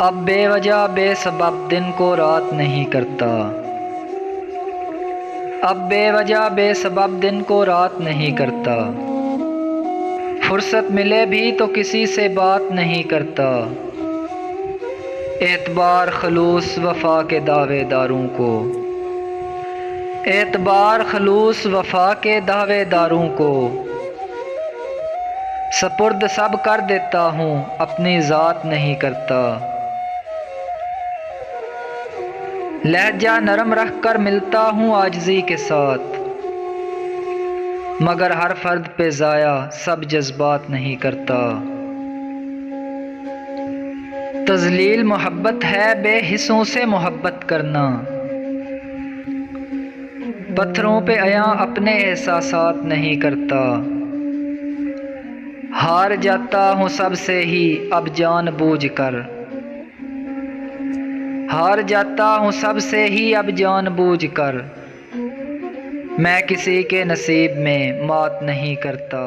اب بے وجہ بے سبب دن کو رات نہیں کرتا، اب بے وجہ بے سبب دن کو رات نہیں کرتا، فرصت ملے بھی تو کسی سے بات نہیں کرتا، اعتبار خلوص وفا کے دعوے داروں کو، اعتبار خلوص وفا کے دعوے داروں کو، سپرد سب کر دیتا ہوں اپنی ذات نہیں کرتا، لہجہ نرم رکھ کر ملتا ہوں عاجزی کے ساتھ، مگر ہر فرد پہ ضائع سب جذبات نہیں کرتا، تذلیل محبت ہے بے حسوں سے محبت کرنا، پتھروں پہ عیاں اپنے احساسات نہیں کرتا، ہار جاتا ہوں سب سے ہی اب جان بوجھ کر، ہار جاتا ہوں سب سے ہی اب جان بوجھ کر، میں کسی کے نصیب میں مات نہیں کرتا۔